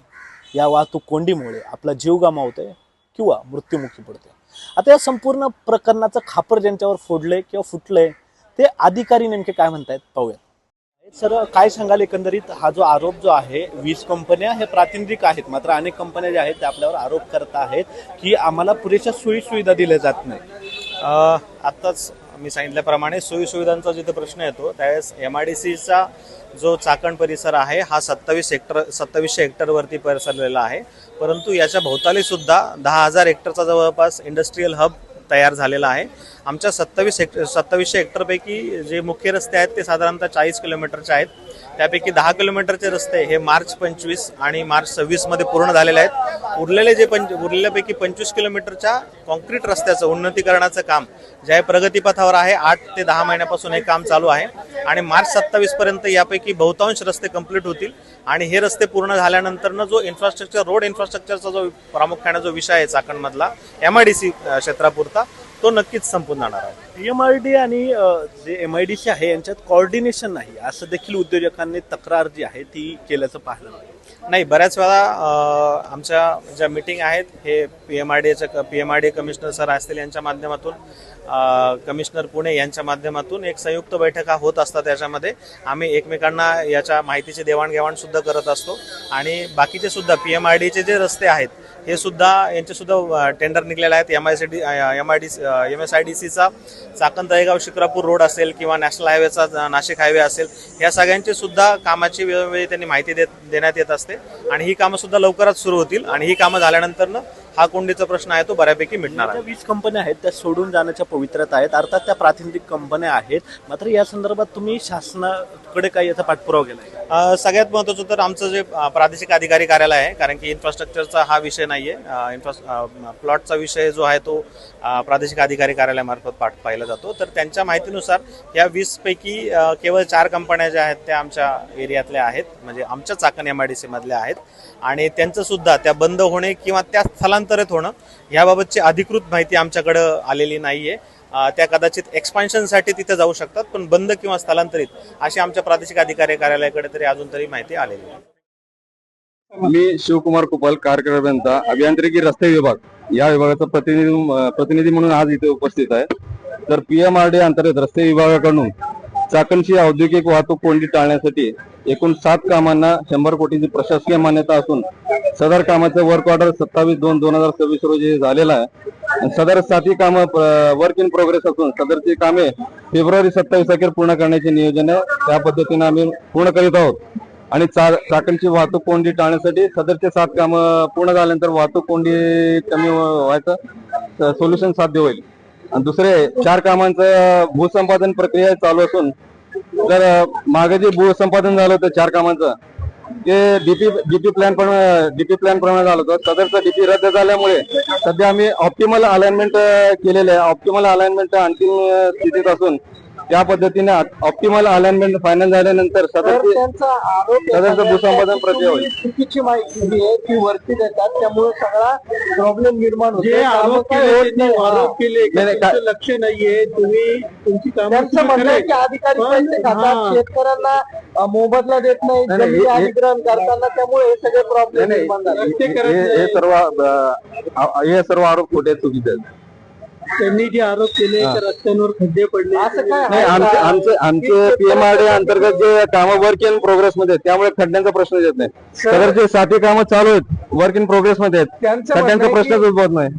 या वाहतूक कोंडीमुळे आपला जीव गमावतोय किंवा मृत्युमुखी पडतोय. आता या संपूर्ण प्रकरणाचं खापर ज्यांच्यावर फोडलंय किंवा फुटलंय ते अधिकारी नेमके काय म्हणतायत पाहूया. सर, काय सांगाल एकंदरीत हा जो आरोप जो आहे, 20 कंपन्या हे प्रातिनिधिक आहेत, मात्र अनेक कंपन्या ज्या आहेत त्या आपल्यावर आरोप करत आहेत की आम्हाला पुरेशा सोयीसुविधा दिल्या जात नाही. आत्ताच मी सांगितल्याप्रमाणे सोयीसुविधांचा जिथे प्रश्न येतो त्यावेळेस MIDCचा जो चाकण परिसर आहे हा 2700 हेक्टरवरती पसरलेला आहे. परंतु याच्या भोवताली सुद्धा 10,000 हेक्टरचा जवळपास इंडस्ट्रीयल हब तयार झालेला आहे. आमच्या 2700 हेक्टरपैकी जे मुख्य रस्ते आहेत ते साधारणतः 40 किलोमीटरचे आहेत. त्यापैकी 10 किलोमीटरचे रस्ते हे मार्च 25 आणि मार्च 26 मध्ये पूर्ण झालेले आहेत. उरलेल्यापैकी 25 किलोमीटरच्या कॉन्क्रीट रस्त्याचं उन्नतीकरणाचं काम जे आहे प्रगतीपथावर आहे. 8 ते 10 महिन्यापासून हे काम चालू आहे आणि मार्च 27 पर्यंत यापैकी बहुतांश रस्ते कंप्लीट होतील. आणि हे रस्ते पूर्ण झाल्यानंतर जो इन्फ्रास्ट्रक्चर, रोड इन्फ्रास्ट्रक्चरचा जो प्रामुख्याने जो विषय आहे चाकणमधला MIDC क्षेत्रापुरता, तो नक्कीच संपून जाणार आहे. PMRD आणि जे MIDC आहे यांच्यात कोऑर्डिनेशन नाही असं देखील उद्योजकांनी तक्रार जी आहे ती केल्याचं पाहिलं नाही. बऱ्याच वेळा आमच्या ज्या मीटिंग आहेत हे PMRD कमिशनर सर असतील यांच्या माध्यमातून कमिशनर पुणे यांच्या माध्यमातून एक संयुक्त बैठका होत असतात. त्याच्यामध्ये आम्ही एकमेकांना याच्या माहितीची देवाणघेवाण सुद्धा करत असतो आणि बाकीचे सुद्धा PMRDचे जे रस्ते आहेत हे सुद्धा यांचे सुद्धा टेंडर निघलेले आहेत. MSIDCचा चाकण तळेगाव शिक्रापूर रोड असेल किंवा नॅशनल हायवेचा नाशिक हायवे असेल, या सगळ्यांची सुद्धा कामाची वेळोवेळी त्यांनी माहिती देण्यात येत असते आणि ही कामं सुद्धा लवकरच सुरू होतील आणि ही कामं झाल्यानंतर हा कोंडीचा प्रश्न आहे तो बऱ्यापैकी मिटणार आहे. 20 कंपन्या आहेत त्या सोडून जाण्याच्या पवित्र्यात आहेत, अर्थात त्या प्रातिनिधिक कंपन्या आहेत. मात्र या संदर्भात तुम्ही शासनाकडे काही याचा पाठपुरावा केला? सगळ्यात महत्त्वाचं तर आमचं जे प्रादेशिक अधिकारी कार्यालय आहे, कारण की इन्फ्रास्ट्रक्चरचा हा विषय नाहीये. प्लॉटचा विषय जो आहे तो प्रादेशिक अधिकारी कार्यालयामार्फत पाहिला जातो. तर त्यांच्या माहितीनुसार या 20 पैकी केवळ 4 कंपन्या ज्या आहेत त्या आमच्या एरियातल्या आहेत, म्हणजे आमच्या चाकण MIDC मधल्या आहेत आणि त्यांचं सुद्धा त्या बंद होणे किंवा त्या स्थलांतरित होणं याबाबतची अधिकृत माहिती आमच्याकडे आलेली नाहीये. त्या कदाचित एक्सपान्शनसाठी तिथे जाऊ शकतात, पण बंद किंवा स्थलांतरित अशी आमच्या प्रादेशिक अधिकारी कार्यालयाकडे तरी अजून तरी माहिती आलेली नाही. मी शिवकुमार कुपल, कार्यकारी अभियंता, अभियांत्रिकी रस्ते विभाग या विभागाचा प्रतिनिधी म्हणून आज इथे उपस्थित आहे. तर PMRD अंतर्गत रस्ते विभागाकडून चाकणची औद्योगिक वाहतूक कोंडी टाळण्यासाठी एकूण 7 कामांना 100 कोटीची प्रशासकीय मान्यता असून सदर कामाचं वर्क ऑर्डर 27/2/2026 रोजी झालेला आहे. सदर 7 कामं वर्क इन प्रोग्रेस असून सदरची कामे फेब्रुवारी 27 अखेर पूर्ण करण्याचे नियोजन आहे. त्या पद्धतीने आम्ही पूर्ण करीत आहोत आणि चाकणची वाहतूक कोंडी टाळण्यासाठी सदरचे 7 कामं पूर्ण झाल्यानंतर वाहतूक कोंडी कमी व्हायचं सोल्युशन साध्य होईल. आणि दुसरे 4 कामांचं भूसंपादन प्रक्रिया चालू असून तर मागे जे भूसंपादन झालं होतं 4 कामांचं ते डीपी प्लॅन प्रमाणे झालं होतं. सदरचं डीपी रद्द झाल्यामुळे सध्या आम्ही ऑप्टिमल अलाइनमेंट केलेलं आहे. ऑप्टिमल अलाइनमेंट अंतिम स्थितीत असून त्या पद्धतीने ऑप्टिमल अलाइनमेंट फायनल झाल्यानंतर सदरचं भूसंपादन प्रक्रिया होईल. चुकीची माहिती जी आहे ती वरती देतात, त्यामुळे सगळा प्रॉब्लेम निर्माण होतो. लक्ष नाहीये, तुम्ही तुमची त्यांचं म्हणणं आहे की अधिकारी पैसे खातात, शेतकऱ्यांना मोबदला देत नाही, जमीन अधिग्रहण करताना, त्यामुळे हे सगळे प्रॉब्लेम निर्माण झाले. हे सर्व आरोप खोटे चुकीचे आहेत. त्यांनी जे आरोप केले तर रस्त्यांवर खड्डे पडले असं काय? आमचे PMRD अंतर्गत जे कामं वर्क इन प्रोग्रेस मध्ये आहेत, त्यामुळे खड्ड्यांचा प्रश्न येत नाही. सदरचे 7 कामं चालू आहेत, वर्क इन प्रोग्रेस मध्ये आहेत, खड्ड्यांचा प्रश्नच उद्भवत नाही.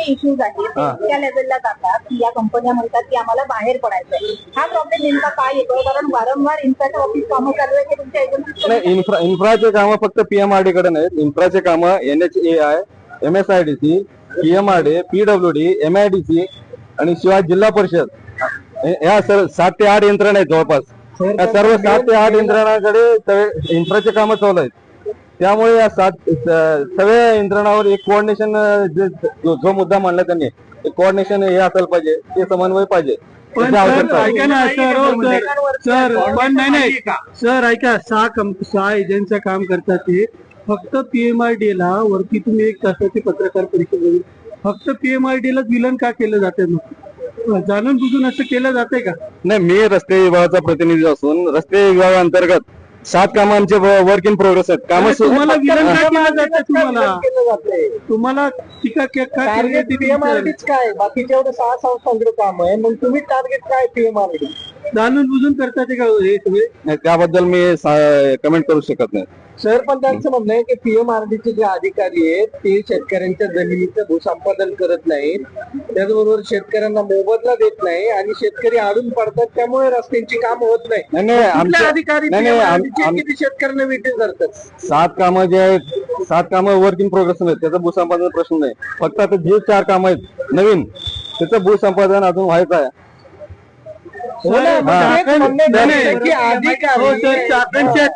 इश्यूज आहेत त्या लेवलला जातात. या कंपन्या म्हणतात की आम्हाला बाहेर पडायचंय. हा प्रॉब्लेम नेमका काय येतो? कारण वारंवार इन्फ्राच्या ऑफिस कामं चालू आहे की तुमच्या एजन्सी नाही. इन्फ्राचे कामं फक्त PMRD कडे नाहीत. इन्फ्राचे कामं NHAI, MSIDC, PMRD, PWD, MIDC आणि शिवाय जिल्हा परिषद या 7 ते 8 यंत्रणा आहेत जवळपास. या सर्व 7 ते 8 यंत्रणांकडे इन्फ्राचे कामं चालू आहेत. त्यामुळे या सगळ्या यंत्रणावर एक कोऑर्डिनेशन जो मुद्दा मांडला त्यांनी, ते कोऑर्डिनेशन हे असायला पाहिजे, ते समन्वय पाहिजे. ऐका ना सर, पण नाही सर, ऐका 6 एजंटचं काम करतात ते. फक्त PMRD ला वरती तुम्ही 1 तासाची पत्रकार परिषद होईल, फक्त PMRD ला विलन का केलं जाते? मग जाणून बुजून असं केलं जाते का? नाही, मी रस्ते विभागाचा प्रतिनिधी असून रस्ते विभागाअंतर्गत 7 कामं आमचे वर्क इन प्रोग्रेस आहेत. तुम्हाला विलन का केलं जाते? तुम्हाला टीका काय? बाकीच्या एवढं 6 संस्थांकडे काम आहे, मग तुम्ही टार्गेट काय PMRD जाणून बुजून करतात का हे तुम्ही? त्याबद्दल मी कमेंट करू शकत नाही सर. पण त्यांचं म्हणणं आहे की PMRDचे जे अधिकारी आहेत ते शेतकऱ्यांच्या जमिनीचं भूसंपादन करत नाहीत, त्याचबरोबर शेतकऱ्यांना मोबदला देत नाही आणि शेतकरी आडून पडतात, त्यामुळे रस्त्यांची काम होत नाही. अधिकारी किती शेतकऱ्यांना विटे करतात? 7 कामं जे आहेत, 7 कामं वर्क इन प्रोग्रेस आहेत, त्याचा भूसंपादन प्रश्न नाही. फक्त आता जे 4 कामं आहेत नवीन, त्याचं भूसंपादन अजून व्हायचं आहे.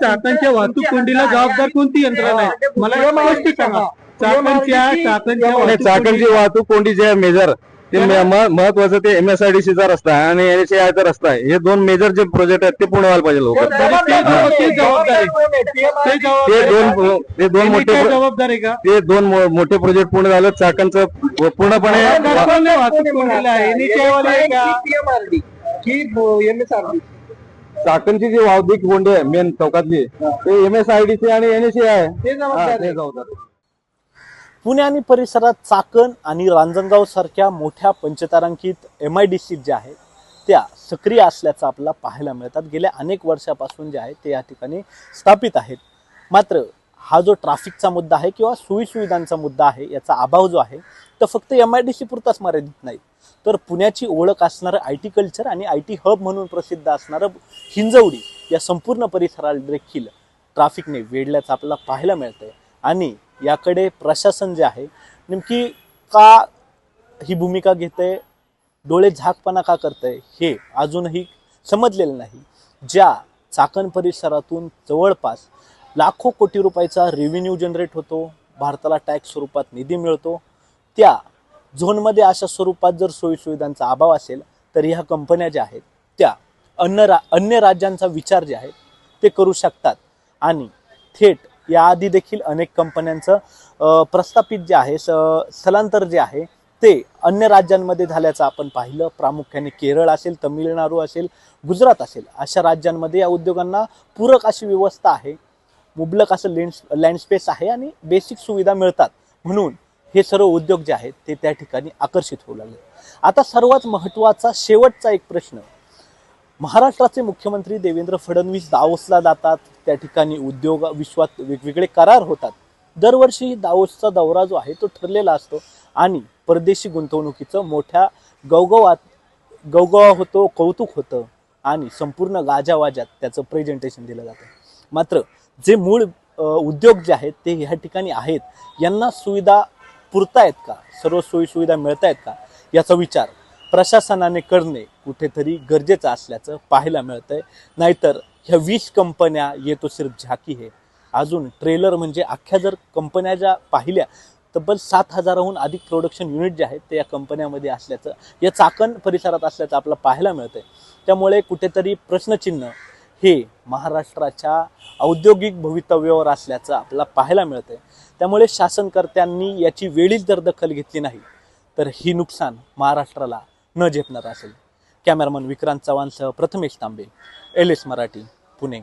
चाकणच्या वाहतूक कोंडीला जबाबदार कोणती यंत्रणा आहे? मला स्पष्ट सांगा. चाकणची वाहतूक कोंडी जे आहे मेजर, ते महत्वाचं ते MSIDC चा रस्ता आहे आणि NHAI चा रस्ता आहे. हे 2 मेजर जे प्रोजेक्ट आहेत ते पूर्ण व्हायला पाहिजे लोक. ते दोन मोठे प्रोजेक्ट पूर्ण झाले. चाकणचं पूर्णपणे चाकणची जी वाहतूक कोंडी आहे मेन चौकातली, ते MSIDC आणि NHAI आहे, ते जबाबदार. पुणे आणि परिसरात चाकण आणि रांजणगाव सारख्या मोठ्या पंचतारांकित MIDC ज्या आहेत त्या सक्रिय असल्याचं आपल्याला पाहायला मिळतात. गेल्या अनेक वर्षापासून जे आहे ते या ठिकाणी स्थापित आहेत. मात्र हा जो ट्रॅफिकचा मुद्दा आहे किंवा सोयीसुविधांचा मुद्दा आहे याचा अभाव जो आहे तो फक्त MIDC पुरताच मर्यादित नाही, तर पुण्याची ओळख असणारं IT कल्चर आणि IT हब म्हणून प्रसिद्ध असणारं हिंजवडी या संपूर्ण परिसराला देखील ट्रॅफिकने वेढल्याचं आपल्याला पाहायला मिळतंय. आणि याकडे प्रशासन जे आहे नेमकी का ही भूमिका घेतंय, डोळे झाकपणा का करतंय हे अजूनही समजलेलं नाही. ज्या चाकण परिसरातून जवळपास लाखो कोटी रुपयाचा रेव्हेन्यू जनरेट होतो, भारताला टॅक्स स्वरूपात निधी मिळतो, त्या झोनमध्ये अशा स्वरूपात जर सोयीसुविधांचा अभाव असेल तर ह्या कंपन्या ज्या आहेत त्या अन्य राज्यांचा विचार जे आहे ते करू शकतात. आणि थेट याआधी देखील अनेक कंपन्यांचं प्रस्थापित जे आहे स्थलांतर जे आहे ते अन्य राज्यांमध्ये झाल्याचं आपण पाहिलं. प्रामुख्याने केरळ असेल, तमिळनाडू असेल, गुजरात असेल अशा राज्यांमध्ये या उद्योगांना पूरक अशी व्यवस्था आहे, मुबलक असं लँड स्पेस आहे आणि बेसिक सुविधा मिळतात, म्हणून हे सर्व उद्योग जे आहेत ते त्या ठिकाणी आकर्षित होऊ लागले. आता सर्वात महत्त्वाचा शेवटचा एक प्रश्न, महाराष्ट्राचे मुख्यमंत्री देवेंद्र फडणवीस दावोसला जातात, त्या ठिकाणी उद्योग विश्वात वेगवेगळे करार होतात. दरवर्षी दावोसचा दौरा जो आहे तो ठरलेला असतो आणि परदेशी गुंतवणुकीचं मोठ्या गवगवा होतो, कौतुक होतं आणि संपूर्ण गाजावाजात त्याचं प्रेझेंटेशन दिलं जातं. मात्र जे मूळ उद्योग जे आहेत ते ह्या ठिकाणी आहेत, यांना सुविधा पुरतायत का, सर्व सोयीसुविधा मिळतायत का याचा विचार प्रशासनाने करणे कुठेतरी गरजेचं असल्याचं पाहायला मिळतंय. नाहीतर ह्या 20 कंपन्या ये तो सिर्फ झाकी है, अजून ट्रेलर म्हणजे अख्ख्या जर कंपन्या ज्या पाहिल्या तब्बल 7,000हून अधिक प्रोडक्शन युनिट जे आहेत ते या कंपन्यामध्ये असल्याचं, या चाकण परिसरात असल्याचं आपल्याला पाहायला मिळतंय. त्यामुळे कुठेतरी प्रश्नचिन्ह हे महाराष्ट्राच्या औद्योगिक भवितव्यावर असल्याचं आपल्याला पाहायला मिळतंय. त्यामुळे शासनकर्त्यांनी याची वेळीच जर दखल घेतली नाही तर ही नुकसान महाराष्ट्राला न झेपणार असेल. कॅमेरामन विक्रांत चव्हाणसह प्रथमेश तांबे, LS मराठी, पुणे.